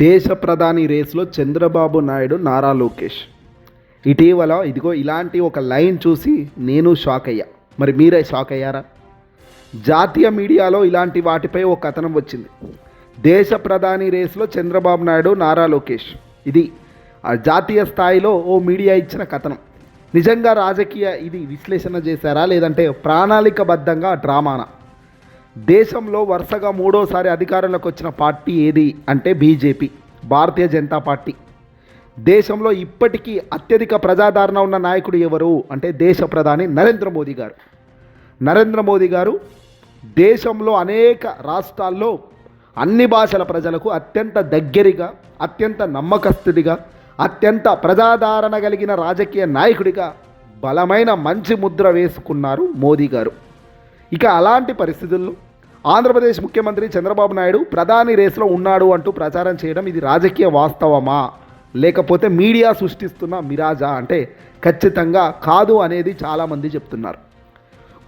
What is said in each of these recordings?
దేశ ప్రధాని రేసులో చంద్రబాబు నాయుడు నారా లోకేష్. ఇటీవల ఇదిగో ఇలాంటి ఒక లైన్ చూసి నేను షాక్ అయ్యా. మరి మీరే షాక్ అయ్యారా? జాతీయ మీడియాలో ఇలాంటి వాటిపై ఒక కథనం వచ్చింది. దేశ ప్రధాని రేసులో చంద్రబాబు నాయుడు నారా లోకేష్. ఇది జాతీయ స్థాయిలో ఓ మీడియా ఇచ్చిన కథనం. నిజంగా రాజకీయ ఇది విశ్లేషణ చేశారా, లేదంటే ప్రణాళికబద్ధంగా డ్రామానా? దేశంలో వరుసగా మూడోసారి అధికారంలోకి వచ్చిన పార్టీ ఏది అంటే బీజేపీ, భారతీయ జనతా పార్టీ. దేశంలో ఇప్పటికీ అత్యధిక ప్రజాదరణ ఉన్న నాయకుడు ఎవరు అంటే దేశ ప్రధాని నరేంద్ర మోదీ గారు. నరేంద్ర మోదీ గారు దేశంలో అనేక రాష్ట్రాల్లో అన్ని భాషల ప్రజలకు అత్యంత దగ్గరగా, అత్యంత నమ్మకస్తుడిగా, అత్యంత ప్రజాదరణ కలిగిన రాజకీయ నాయకుడిగా బలమైన మంచి ముద్ర వేసుకున్నారు మోదీ గారు. ఇక అలాంటి పరిస్థితుల్లో ఆంధ్రప్రదేశ్ ముఖ్యమంత్రి చంద్రబాబు నాయుడు ప్రధాని రేసులో ఉన్నాడు అంటూ ప్రచారం చేయడం ఇది రాజకీయ వాస్తవమా, లేకపోతే మీడియా సృష్టిస్తున్న మిరాజా అంటే ఖచ్చితంగా కాదు అనేది చాలామంది చెప్తున్నారు.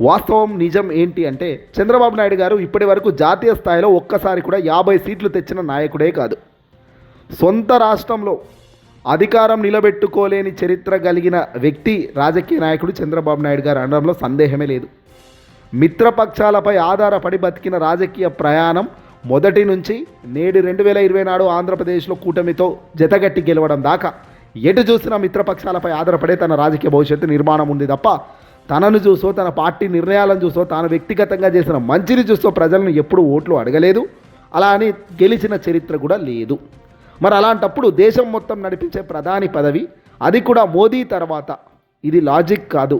వాస్తవం నిజం ఏంటి అంటే చంద్రబాబు నాయుడు గారు ఇప్పటి వరకు జాతీయ స్థాయిలో ఒక్కసారి కూడా 50 సీట్లు తెచ్చిన నాయకుడే కాదు. సొంత రాష్ట్రంలో అధికారం నిలబెట్టుకోలేని చరిత్ర కలిగిన వ్యక్తి రాజకీయ నాయకుడు చంద్రబాబు నాయుడు గారు అనడంలో సందేహమే లేదు. మిత్రపక్షాలపై ఆధారపడి బతికిన రాజకీయ ప్రయాణం మొదటి నుంచి నేడు 2024 ఆంధ్రప్రదేశ్లో కూటమితో జతగట్టి గెలవడం దాకా ఎటు చూసినా మిత్రపక్షాలపై ఆధారపడే తన రాజకీయ భవిష్యత్తు నిర్మాణం ఉంది తప్ప తనను చూసో, తన పార్టీ నిర్ణయాలను చూసో, తాను వ్యక్తిగతంగా చేసిన మంచిని చూసో ప్రజలను ఎప్పుడూ ఓట్లు అడగలేదు. అలా అని గెలిచిన చరిత్ర కూడా లేదు. మరి అలాంటప్పుడు దేశం మొత్తం నడిపించే ప్రధాని పదవి, అది కూడా మోదీ తర్వాత, ఇది లాజిక్ కాదు.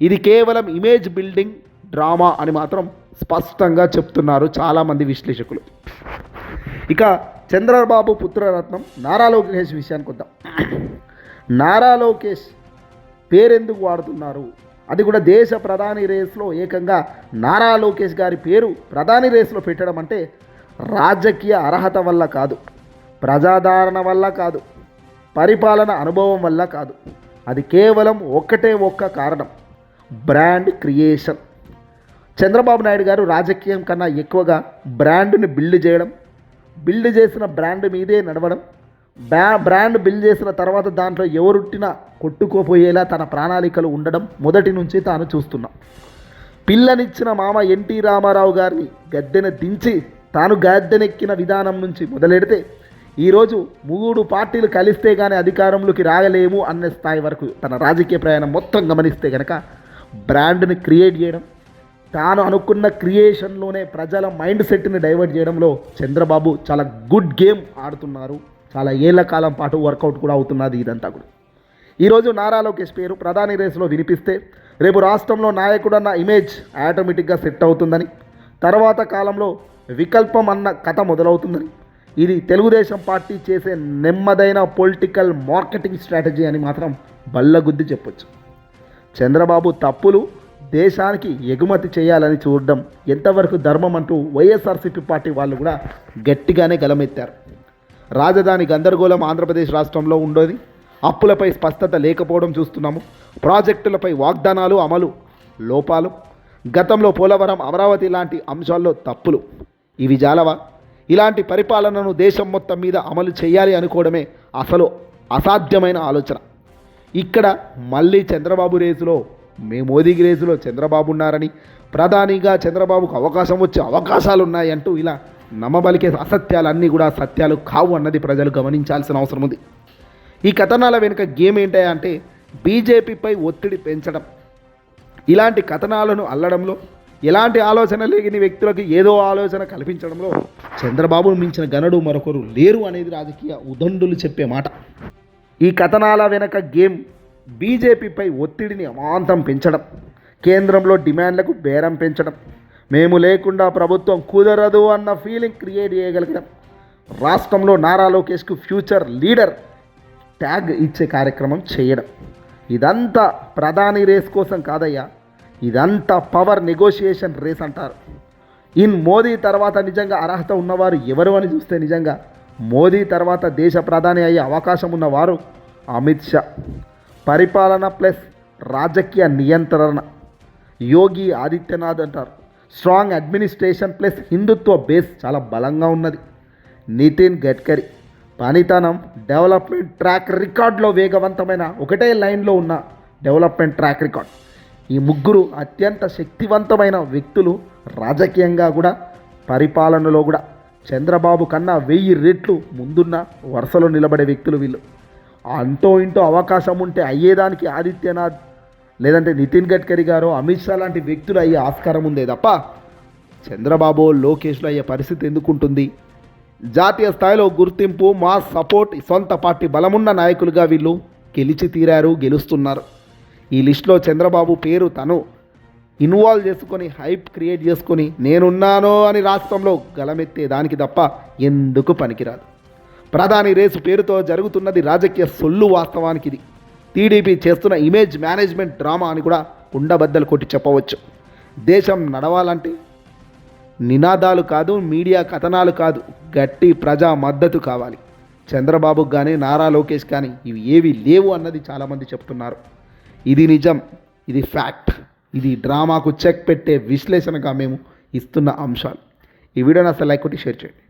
ఇది కేవలం ఇమేజ్ బిల్డింగ్ డ్రామా అని మాత్రం స్పష్టంగా చెప్తున్నారు చాలామంది విశ్లేషకులు. ఇక చంద్రబాబు పుత్రరత్నం నారా లోకేష్ విషయానికి వద్దాం. నారా లోకేష్ పేరెందుకు వాడుతున్నారు? అది కూడా దేశ ప్రధాని రేసులో ఏకంగా నారా లోకేష్ గారి పేరు ప్రధాని రేసులో పెట్టడం అంటే రాజకీయ అర్హత వల్ల కాదు, ప్రజాదరణ వల్ల కాదు, పరిపాలన అనుభవం వల్ల కాదు. అది కేవలం ఒక్క కారణం, బ్రాండ్ క్రియేషన్. చంద్రబాబు నాయుడు గారు రాజకీయం కన్నా ఎక్కువగా బ్రాండ్ని బిల్డ్ చేసిన బ్రాండ్ మీదే నడవడం, బ్రాండ్ బిల్డ్ చేసిన తర్వాత దాంట్లో ఎవరుట్టినా కొట్టుకోపోయేలా తన ప్రణాళికలు ఉండడం మొదటి నుంచి తాను చూస్తున్నాం. పిల్లనిచ్చిన మామ ఎన్టీ రామారావు గారిని గద్దెన దించి తాను గద్దెనెక్కిన విధానం నుంచి మొదలెడితే ఈరోజు 3 పార్టీలు కలిస్తే కానీ అధికారంలోకి రాగలేము అనే స్థాయి వరకు తన రాజకీయ ప్రయాణం మొత్తం గమనిస్తే కనుక బ్రాండ్ని క్రియేట్ చేయడం, తాను అనుకున్న క్రియేషన్లోనే ప్రజల మైండ్ సెట్ని డైవర్ట్ చేయడంలో చంద్రబాబు చాలా గుడ్ గేమ్ ఆడుతున్నారు. చాలా ఏళ్ల కాలం పాటు వర్కౌట్ కూడా అవుతున్నది ఇదంతా కూడా. ఈరోజు నారా లోకేష్ పేరు ప్రధాని రేసులో వినిపిస్తే రేపు రాష్ట్రంలో నాయకుడు అన్న ఇమేజ్ ఆటోమేటిక్గా సెట్ అవుతుందని, తర్వాత కాలంలో వికల్పం అన్న కథ మొదలవుతుందని, ఇది తెలుగుదేశం పార్టీ చేసే నెమ్మదైన పొలిటికల్ మార్కెటింగ్ స్ట్రాటజీ అని మాత్రం బల్లగుద్ది చెప్పొచ్చు. చంద్రబాబు తప్పులు దేశానికి ఎగుమతి చేయాలని చూడడం ఎంతవరకు ధర్మం అంటూ వైఎస్ఆర్సీపీ పార్టీ వాళ్ళు కూడా గట్టిగానే గలమెత్తారు. రాజధాని గందరగోళం ఆంధ్రప్రదేశ్ రాష్ట్రంలో ఉండేది, అప్పులపై స్పష్టత లేకపోవడం చూస్తున్నాము, ప్రాజెక్టులపై వాగ్దానాలు అమలు లోపాలు, గతంలో పోలవరం, అమరావతి లాంటి అంశాల్లో తప్పులు. ఇవి జాలవా? ఇలాంటి పరిపాలనను దేశం మొత్తం మీద అమలు చేయాలి అనుకోవడమే అసలు అసాధ్యమైన ఆలోచన. ఇక్కడ మళ్ళీ చంద్రబాబు రేసులో మోదీ రేసులో చంద్రబాబు ఉన్నారని, ప్రధానిగా చంద్రబాబుకు అవకాశం వచ్చే అవకాశాలు ఉన్నాయంటూ ఇలా నమ్మబలికే అసత్యాలన్నీ కూడా సత్యాలు కావు అన్నది ప్రజలు గమనించాల్సిన అవసరం ఉంది. ఈ కథనాల వెనుక గేమ్ ఏంటంటే బీజేపీపై ఒత్తిడి పెంచడం. ఇలాంటి కథనాలను అల్లడంలో, ఎలాంటి ఆలోచన లేని వ్యక్తులకు ఏదో ఆలోచన కల్పించడంలో చంద్రబాబును మించిన గనుడు మరొకరు లేరు అనేది రాజకీయ ఉదండులు చెప్పే మాట. ఈ కథనాల వెనక గేమ్ బీజేపీపై ఒత్తిడిని అమాంతం పెంచడం, కేంద్రంలో డిమాండ్లకు బేరం పెంచడం, మేము లేకుండా ప్రభుత్వం కుదరదు అన్న ఫీలింగ్ క్రియేట్ చేయగలగడం, రాష్ట్రంలో నారా లోకేష్కు ఫ్యూచర్ లీడర్ ట్యాగ్ ఇచ్చే కార్యక్రమం చేయడం. ఇదంతా ప్రధాని రేస్ కోసం కాదయ్యా, ఇదంతా పవర్ నెగోషియేషన్ రేస్ అంటారు. మోదీ తర్వాత నిజంగా అర్హత ఉన్నవారు ఎవరు అని చూస్తే నిజంగా మోదీ తర్వాత దేశ ప్రధాని అయ్యే అవకాశం ఉన్నవారు అమిత్ షా. పరిపాలన ప్లస్ రాజకీయ నియంత్రణ యోగి ఆదిత్యనాథ్ అంటారు. స్ట్రాంగ్ అడ్మినిస్ట్రేషన్ ప్లస్ హిందుత్వ బేస్ చాలా బలంగా ఉన్నది నితిన్ గడ్కరీ. పనితనం, డెవలప్మెంట్ ట్రాక్ రికార్డులో వేగవంతమైన ఒకటే లైన్లో ఉన్న డెవలప్మెంట్ ట్రాక్ రికార్డ్. ఈ ముగ్గురు అత్యంత శక్తివంతమైన వ్యక్తులు. రాజకీయంగా కూడా, పరిపాలనలో కూడా చంద్రబాబు కన్నా 1000 రెట్లు ముందున్న వరుసలో నిలబడే వ్యక్తులు వీళ్ళు. అంతో ఇంటో అవకాశం ఉంటే అయ్యేదానికి ఆదిత్యనాథ్ లేదంటే నితిన్ గడ్కరీ గారు, అమిత్ షా లాంటి వ్యక్తులు అయ్యే ఆస్కారం ఉందే తప్ప చంద్రబాబు, లోకేష్లో అయ్యే పరిస్థితి ఎందుకుంటుంది? జాతీయ స్థాయిలో గుర్తింపు, మా సపోర్ట్, సొంత పార్టీ బలమున్న నాయకులుగా వీళ్ళు గెలిచి తీరారు, గెలుస్తున్నారు. ఈ లిస్టులో చంద్రబాబు పేరు తను ఇన్వాల్వ్ చేసుకొని, హైప్ క్రియేట్ చేసుకొని నేనున్నాను అని రాష్ట్రంలో గలమెత్తే దానికి తప్ప ఎందుకు పనికిరాదు. ప్రధాని రేసు పేరుతో జరుగుతున్నది రాజకీయ సొల్లు. వాస్తవానికి ఇది టీడీపీ చేస్తున్న ఇమేజ్ మేనేజ్మెంట్ డ్రామా అని కూడా కుండబద్దలు కొట్టి చెప్పవచ్చు. దేశం నడవాలంటే నినాదాలు కాదు, మీడియా కథనాలు కాదు, గట్టి ప్రజా మద్దతు కావాలి. చంద్రబాబుకు కానీ, నారా లోకేష్ కానీ ఇవి ఏవి లేవు అన్నది చాలామంది చెప్తున్నారు. ఇది నిజం, ఇది ఫ్యాక్ట్. ఇది డ్రామాకు చెక్ పెట్టే విశ్లేషణగా మేము ఇస్తున్న అంశాలు. ఈ వీడియోని అసలు లైక్ కొట్టి షేర్ చేయండి.